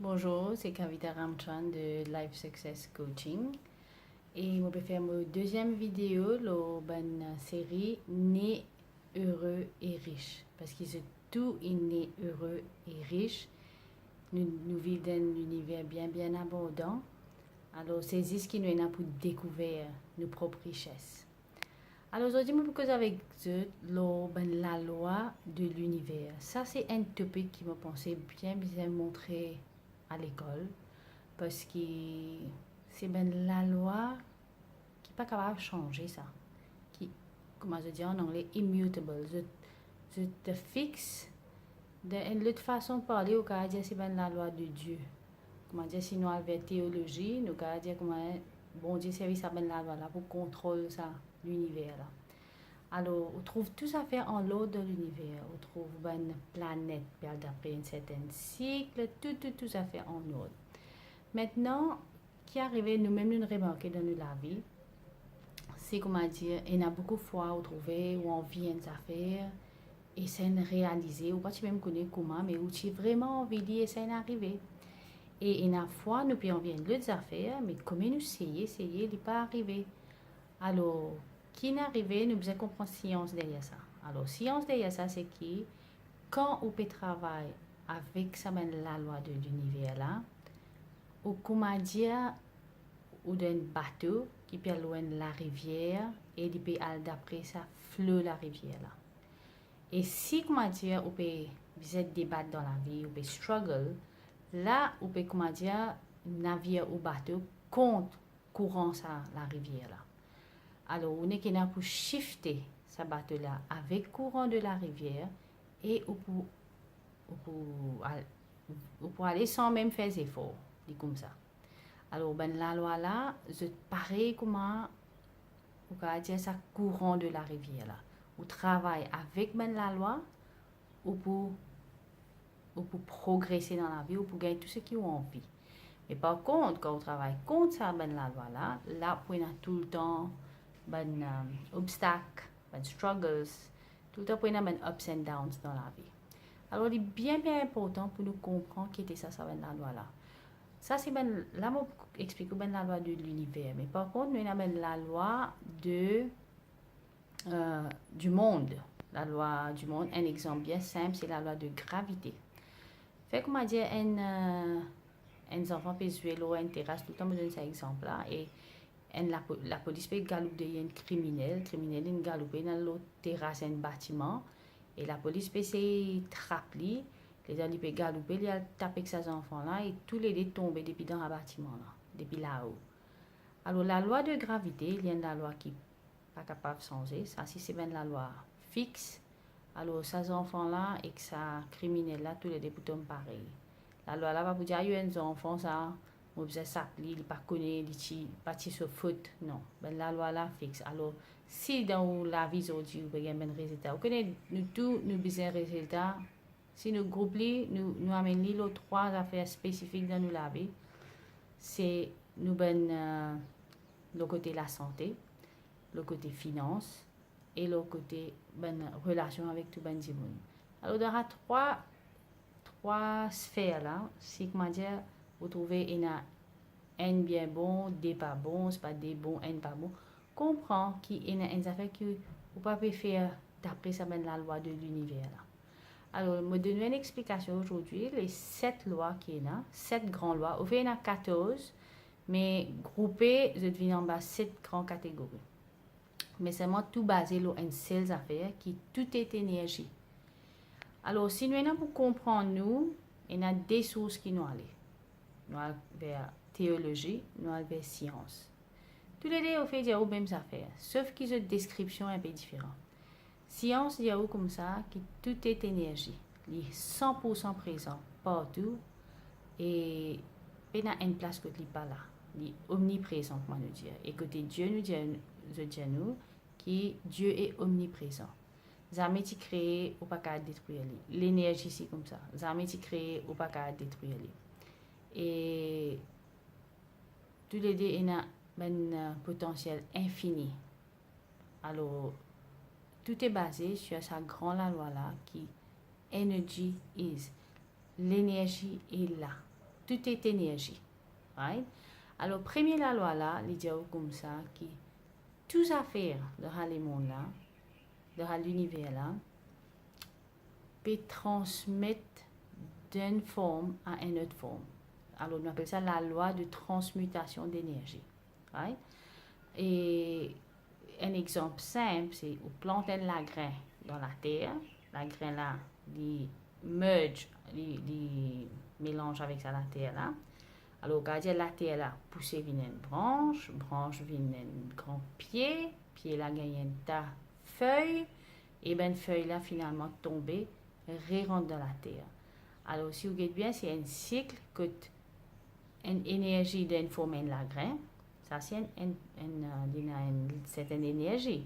Bonjour, c'est Kavita Ramchan de Life Success Coaching et je vais faire ma deuxième vidéo la série Né heureux et riche parce que c'est tout est né heureux et riche. Nous vivons dans un univers bien abondant. Alors c'est ce qui nous est là pour découvrir nos propres richesses. Alors aujourd'hui, je vais causer avec vous la loi de l'univers. Ça c'est un topic qui me pensait bien montrer à l'école parce que c'est la loi qui n'est pas capable de changer ça. Qui, comment je dis en anglais, immutable. Je te fixe d'une autre façon de parler, au cas dire c'est la loi de Dieu. Comment dire, si nous avons théologie, nous avons dire comment bon Dieu service à la loi là pour contrôler ça, l'univers là. Alors, on trouve tout ça fait en l'eau de l'univers. On trouve une planète, d'après un certain cycle, tout ça fait en ordre. Maintenant, qui est arrivé, nous-mêmes nous remarquons dans la vie, c'est comment dire, il y a beaucoup de fois où trouver, où on vient des affaires, et c'est réalisé, ou pas tu même connais comment, mais où tu vraiment envie de dire, c'est arrivé. Et il y a fois, nous puis on vient de l'autre affaires, mais comme nous essayer, il n'est pas arrivé. Alors, qui n'est arrivé, nous devons comprendre science derrière ça. Alors, science derrière ça, c'est que quand on peut travailler avec ça, la loi de l'univers là, ou comment dire, ou d'un bateau qui peut loin la rivière et il peut aller d'après ça fleuve la rivière là. Et si comment dire, on peut débattre dans la vie, on peut struggle, là on peut comment dire navire ou bateau contre courant ça la rivière là. Alors on est qui là pour shifter ce bateau là avec courant de la rivière et pour aller sans même faire effort, dit comme ça. Alors, la loi là, je pareil comment on va dire ça courant de la rivière là. On travaille avec la loi ou pour progresser dans la vie ou pour gagner tout ce qu'on a envie. Mais par contre, quand on travaille contre ça, la loi là, on a tout le temps obstacles, struggles, tout le temps on a ups and downs dans la vie. Alors, il est bien important pour nous comprendre qui était ça, la loi là. Ça, c'est là, je explique la loi de l'univers. Mais par contre, nous avons la loi du monde. La loi du monde, un exemple bien simple, c'est la loi de gravité. Fait comment dire, un enfant peut jouer l'eau à une terrasse, tout le temps, je donne cet exemple-là. Et la police peut galoper un criminel il galope dans l'autre terrasse, un bâtiment. Et la police peut essayer de trapper. Les gens peuvent galoper, ils ont tapé ces enfants-là et tous les deux tombent depuis dans le bâtiment, là, depuis là-haut. Alors, la loi de gravité, il y a une loi qui n'est pas capable de changer. Ça, si c'est bien la loi fixe, alors ces enfants-là et que ça criminel-là, tous les deux tombent pareil. La loi là va vous dire, il y a des enfants, ça, on peut s'appeler, il n'est pas connu, il n'est pas sur foot. Non, ben, la loi là fixe. Alors, si dans la vie aujourd'hui, vous avez un résultat, vous connaissez, nous tous, nous besoin de résultats. Si nous groupons, nous amenons les trois affaires spécifiques dans nos vie, c'est nous le côté la santé, le côté finance et le côté relation avec tout le monde. Alors dans les trois sphères là, c'est comment dire, vous trouvez il y a un bien bon, des pas bons, c'est pas des bons, un pas bon. Comprends qu'il y a une affaire que vous ne pouvez pas faire d'après ça la loi de l'univers là. Alors, je vais donner une explication aujourd'hui. Les 7 lois qu'il y a, 7 grandes lois. Au fait, il y en a 14, mais groupées, je devine en bas 7 grandes catégories. Mais c'est vraiment tout basé sur une seule affaire qui tout est énergie. Alors, si nous avons pour comprendre, il y a des sources qui nous allent. Nous allons vers théologie, nous allons vers science. Tous les deux, au fait, il y a les mêmes affaires, sauf qu'ils ont une description un peu différente. Science, il y a comme ça, que tout est énergie. Il est 100% présent partout et il y a une place que il n'est pas là. Il est omniprésent, comment nous dire. Et côté Dieu, nous disons que Dieu est omniprésent. Jamais tu créé ou pas qu'à détruire. L'énergie, c'est comme ça. Jamais tu créé ou pas qu'à détruire. Et tous les deux, il y a un potentiel infini. Alors, tout est basé sur sa grande loi là qui energy is. L'énergie est là. tout est énergie. Right? Alors, première la loi là, il dit comme ça, qui tout affaire dans le monde là, dans l'univers là, peut transmettre d'une forme à une autre forme. Alors, on appelle ça la loi de transmutation d'énergie. Right? Et un exemple simple, c'est on plante la graine dans la terre. La graine là, il merge, il mélange avec ça la terre là. Alors, quand la terre là pousse vient une branche vient un grand pied là gagne une tas feuille, et ben feuille là finalement tombée, rentre dans la terre. Alors, si vous regardez bien, c'est un cycle que une énergie d'une forme la graine. Ça, c'est une certaine énergie.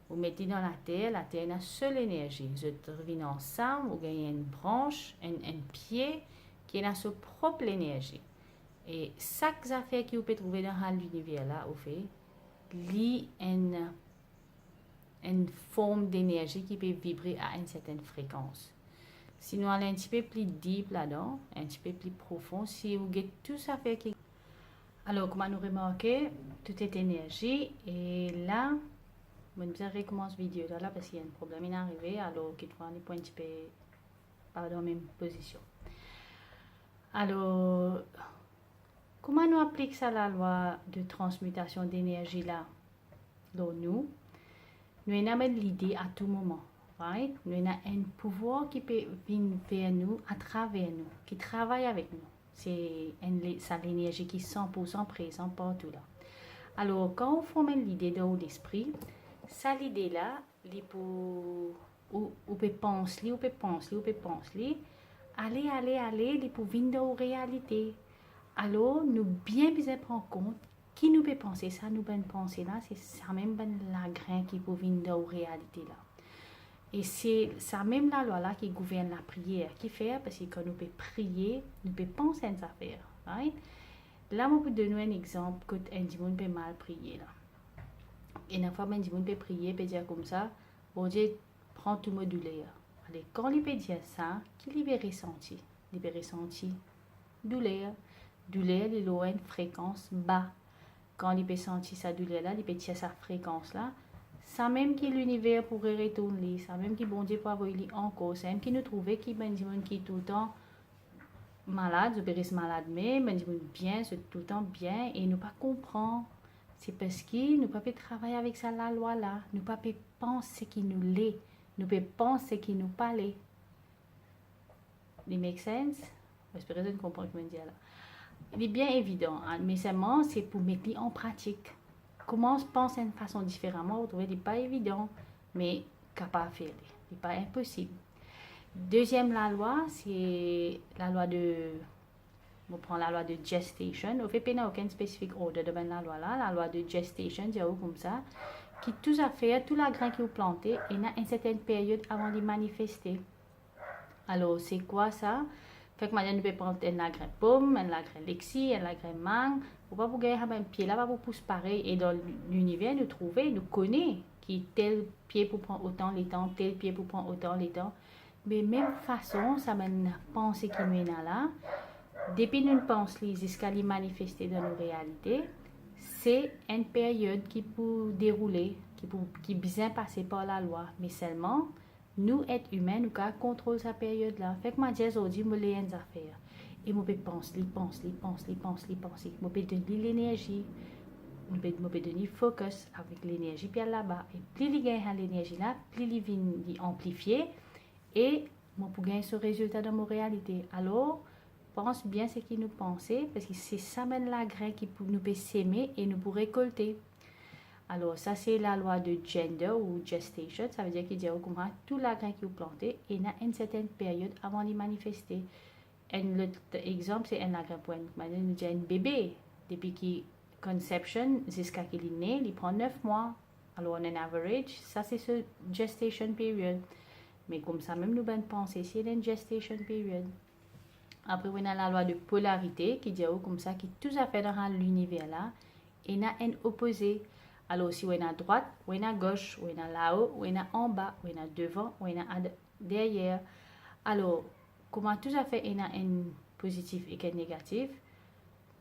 Vous mettez dans la terre a une seule énergie. Vous revenez ensemble, vous gagnez une branche, un pied qui a sa propre énergie. Et chaque affaire que vous pouvez trouver dans l'univers là, vous fait une forme d'énergie qui peut vibrer à une certaine fréquence. Si nous allons un petit peu plus deep là-dedans, un petit peu plus profond, si vous avez tout ça fait qui... Alors, comme nous remarquons, tout est énergie. Et là, je vais recommencer la vidéo là parce qu'il y a un problème arrivé. Alors, qu'il faut aller un petit peu pas dans la même position. Alors, comment nous appliquons ça la loi de transmutation d'énergie là? Donc, nous avons l'idée à tout moment. Right? Nous avons un pouvoir qui peut venir vers nous, à travers nous, qui travaille avec nous. C'est l'énergie qui est 100% présente partout là. Alors, quand on forme l'idée dans l'esprit, ça l'idée là, on peut penser, aller, il peut venir dans la réalité. Alors, nous bien prendre compte qui nous peut penser ça, nous peut penser là, c'est ça même la graine qui peut venir dans la réalité là. Et c'est ça même la loi là qui gouverne la prière, qui fait parce que quand nous pouvons prier, nous pouvons penser à une affaire. Right? Là, je peux donner un exemple que un dimanche peut mal prier là. Et une fois un dimanche peut prier, peut dire comme ça, bon Dieu prend tout mon douleur. Allez, quand il peut dire ça, qui libère ressenti, douleur, il a une fréquence bas. Quand il peut sentir sa douleur là, il peut tirer sa fréquence là. Ça même qui l'univers pourrait retourner, ça même qui bon Dieu peut avoir encore, c'est même qui nous trouvait qui ben dit qui tout le temps malade, je peux malade mais ben dit bien, c'est tout le temps bien et nous pas comprendre. C'est parce que nous pas peut travailler avec ça la loi là, nous pas peut penser qui nous l'est, nous peut penser qui nous parle. Il make sense? J'espère que vous comprenez ce que je dis là. Il est bien évident, hein, mais seulement c'est pour mettre en pratique. Comment se penser d'une façon différemment, vous trouvez, ce n'est pas évident, mais capable de faire, ce n'est pas impossible. Deuxième la loi, c'est la loi de, on prend la loi de gestation, on fait pas aucun spécifique ordre de la loi là, la loi de gestation, dit comme ça, qui tout à fait, tout la grain qui vous plantez, il y a une certaine période avant de manifester. Alors, c'est quoi ça? Fait que maintenant, nous pouvons prendre un grain pomme, un grain lexi, un grain mangue. Pour pas vous gagner un pied là, pour pousser pareil. Et dans l'univers, nous trouvons, nous connaissons qui tel pied pour prendre autant les temps, tel pied pour prendre autant les temps. Mais même façon, ça m'a pensé qui nous est là. Depuis nous pensons jusqu'à les manifester dans nos réalités, c'est une période qui peut dérouler, qui bien passer par la loi. Mais seulement, nous, êtres humains, nous pouvons contrôler cette période-là. Fait que moi, j'ai aujourd'hui, je vais une affaire. Et je peux penser. Je peux donner l'énergie. Je peux donner focus avec l'énergie puis là-bas. Et plus il gagne l'énergie là, plus il vient amplifier. Et je peux gagner ce résultat dans ma réalité. Alors, pense bien ce que nous pensons, parce que c'est ça même la graine qui nous peut s'aimer et nous pour récolter. Alors, ça, c'est la loi de gender ou gestation. Ça veut dire qu'il dit comment tout la graine qui vous plantez et il y a une certaine période avant de manifester. L'exemple, c'est un grain pour un bébé. Depuis qu'il conception jusqu'à qu'il est né, il prend 9 mois. Alors, on a un average. Ça, c'est ce gestation period. Mais comme ça, même nous ben penser, c'est une gestation period. Après, on a la loi de polarité qui dit comme ça, qui tout à fait dans l'univers là. Et il y a un opposé. Alors, si on est à droite, on est à gauche, on est là-haut, on est en bas, on est devant, on est derrière. Alors, comment tout à fait il y a une positif et qu'est négatif,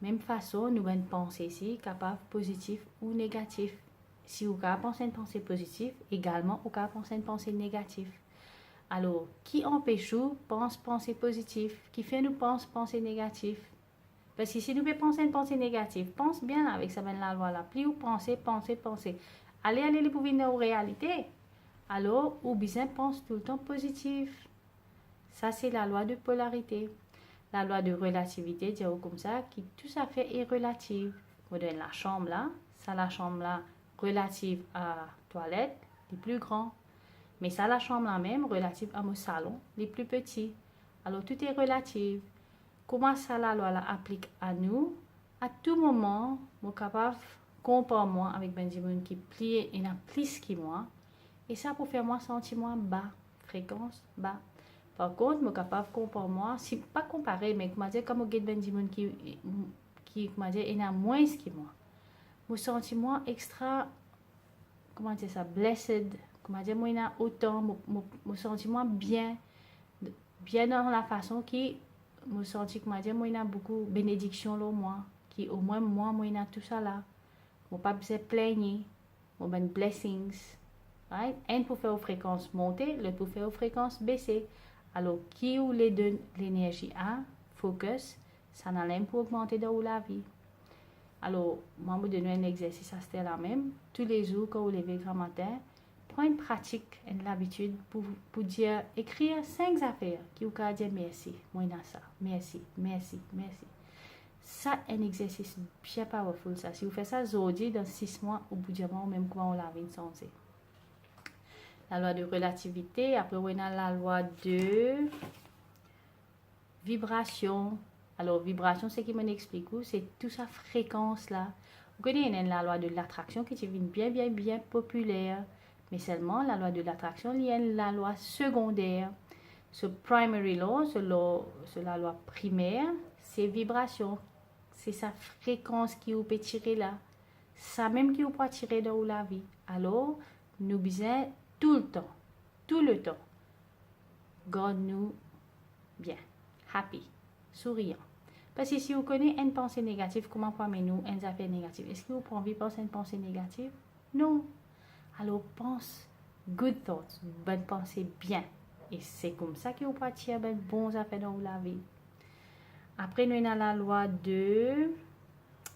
même façon, nous avons pensée ici, capable positif ou négatif. Si vous pensez une pensée positive, également, vous pensez une pensée négative. Alors, qui empêche nous penser positive? Qui fait nous penser négative? Parce que si nous pensons une pensée négative, pense bien avec ça, la loi là. Plus vous pensez. Allez pour venir aux réalités. Alors, ou bien pense tout le temps positif. Ça, c'est la loi de polarité. La loi de relativité, dire comme ça, qui tout à fait est relative. Vous donne la chambre là, ça la chambre là, relative à la toilette, les plus grands. Mais ça la chambre là même, relative à mon salon, les plus petits. Alors, tout est relatif. Comment ça la loi là applique à nous? À tout moment, je suis capable de comparer moi avec Benjamin qui plie et n'a plus que moi. Et ça pour faire moi sentir moi bas, fréquence bas. Par contre, je suis capable de comparer moi, si pas comparer, mais comment dire, comme je Benjamin qui comment dire, il a moins que moi. Je sens moi extra, comment dire ça, blessed, comment dire, moi il a autant, je sens moi bien dans la façon qui me senti que moi il a beaucoup bénédiction là moi qui au moins moi il a tout ça là moi pas besoin plaigner moi ben blessings right un pour faire aux fréquences monter l'autre pour faire aux fréquences baisser alors qui ou les deux l'énergie a focus ça n'a l'air pour augmenter dans la vie alors moi me donne un exercice à c'était la même tous les jours quand vous levez grand matin. Prends une pratique, une habitude pour dire, écrire 5 affaires qui vous pouvez dire merci, moi ça, merci. Ça, un exercice bien powerful, ça. Si vous faites ça aujourd'hui, dans 6 mois, au bout du mois, même comment on l'a vu sensé. La loi de relativité, après on a la loi de vibration. Alors, vibration, c'est qui m'explique, c'est toute sa fréquence là. Vous connaissez la loi de l'attraction qui est bien populaire. Mais seulement la loi de l'attraction liée la loi secondaire. Ce primary law, c'est la loi primaire, c'est vibration. C'est sa fréquence qui vous peut tirer là. Ça même qui vous peut tirer dans la vie. Alors, nous besoin tout le temps. Garde-nous bien, happy, souriant. Parce que si vous connaissez une pensée négative, comment prenez-nous une affaire négative? Est-ce que vous prenez envie de penser une pensée négative? Non. Alors pense good thoughts, bonne pensée bien. Et c'est comme ça que vous pouvez tirer de bons affaires dans la vie. Après, nous avons la loi de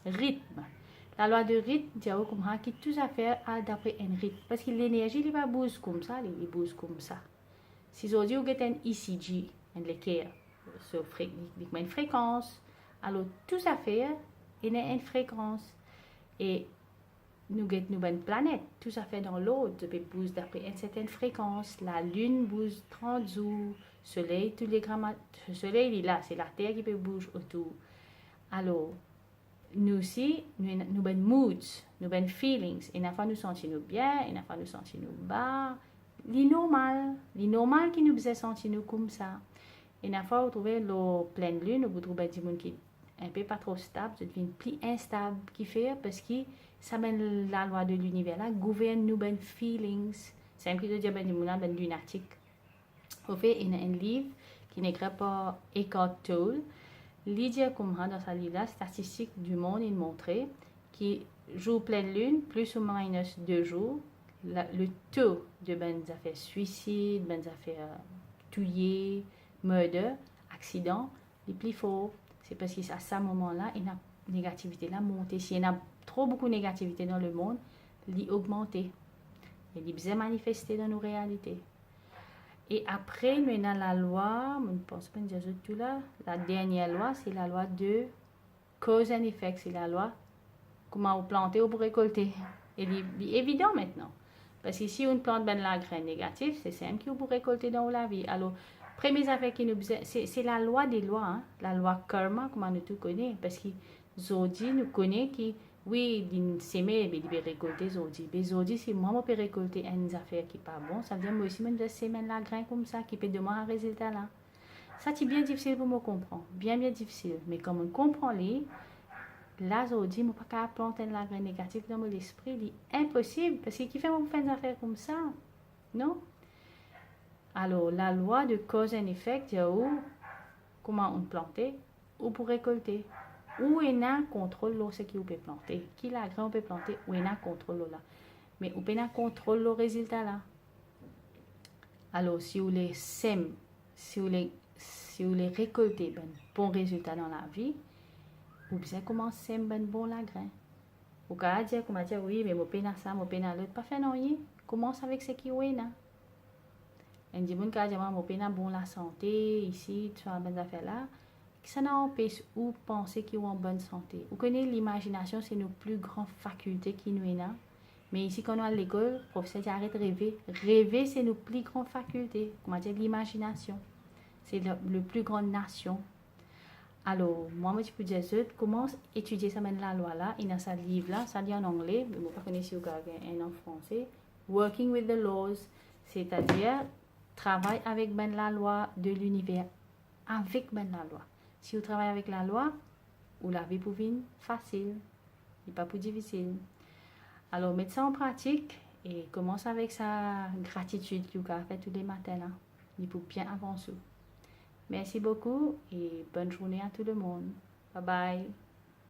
rythme. La loi de rythme, dit qui tout affaire a d'après un rythme. Parce que l'énergie, il va bouger comme ça, il bouge comme ça. Si aujourd'hui, vous avez un ECG, un équerre, une fréquence, alors tout affaire, il y a une fréquence. Et nous avons une planète, tout ça fait dans l'autre, peut bouger d'après une certaine fréquence. La lune bouge 30 jours, soleil, tous les grammes, le soleil il est là, c'est la terre qui peut bouger autour. Alors, nous aussi, nous avons moods, nous avons feelings, et une fois nous sentons bien, et une fois nous sentons bas. Normal qui nous faisait sentir nous comme ça. Et une fois vous trouvez la pleine lune, vous trouvez des gens qui un peu pas trop stable, ça devient plus instable qui fait parce que ça mène la loi de l'univers là gouverne nos ben feelings. C'est un peu de dire ben ben lunatique. Au fait, il y a un livre qui n'est écrit par Eckhart Tolle. Il dit comme dans sa livre là, statistique du monde, il montrait qui jour pleine lune plus ou minus 2 jours, le taux de ben affaires suicide, ben affaires tuer, murder, accident, les plus fort. C'est parce qu'à ce moment-là, il y a une négativité là monter. S'il y a trop beaucoup de négativité dans le monde, il augmente. Il est manifesté dans nos réalités. Et après, nous avons la loi, je ne pense pas dire tout là, la dernière loi, c'est la loi de cause and effect. C'est la loi comment vous plantez ou vous récolter. Il est évident maintenant. Parce que si on plante ben la graine négative, c'est simple que vous récoltez dans la vie. Alors, première affaire qui nous c'est la loi des lois, hein? La loi karma, comme nous tout connaît. Parce que Zodi nous connaît qui, oui, d'une semer, il peut récolter Zodi. Mais Zodi, si moi, je peux récolter une affaire qui n'est pas bon, ça veut dire moi aussi, je dois semer la graine comme ça, qui peut demander un résultat là. Ça, c'est bien difficile pour me comprendre. Bien difficile. Mais comme on comprend les, là, Zodi, je ne peux pas planter la graine négative dans mon esprit. C'est impossible. Parce que qui fait faire des affaires comme ça? Non? Alors, la loi de cause et effet, comment on plantait, ou pour récolter. Ou on a contrôle de ce qui on peut planter. Qui la graine on peut planter, ou on a contrôle là. Mais on peut pas contrôle le résultat là. Alors si vous les sème, si vous les récoltez ben bon résultat dans la vie, vous bien commencer ben bon la graine. Vous pouvez dire comment dire oui mais mon peine ça, mon peine l'autre, pas faire non rien. Commence avec ce qui est là. On dit bon quand mon peine bon la santé ici, tu as ben affaire là. Ça n'empêche ou penser qu'ils ont en bonne santé. Vous connaissez l'imagination, c'est nos plus grandes facultés qui nous est là. Mais ici, quand on est à l'école, le professeur dit arrête de rêver. Rêver, c'est nos plus grandes facultés. Comment dire, l'imagination. C'est le plus grande nation. Alors, moi, je peux dire, je commence à étudier ça, la loi là. Il y a ce livre là, ça dit en anglais, mais je ne connais pas si en français. Working with the laws, c'est-à-dire travaille avec la loi de l'univers. Avec la loi. Si vous travaillez avec la loi, vous l'avez pour vivre facile, et pas plus difficile. Alors, mettez ça en pratique et commence avec sa gratitude que vous faites tous les matins. Là. Il faut bien avancer. Merci beaucoup et bonne journée à tout le monde. Bye bye.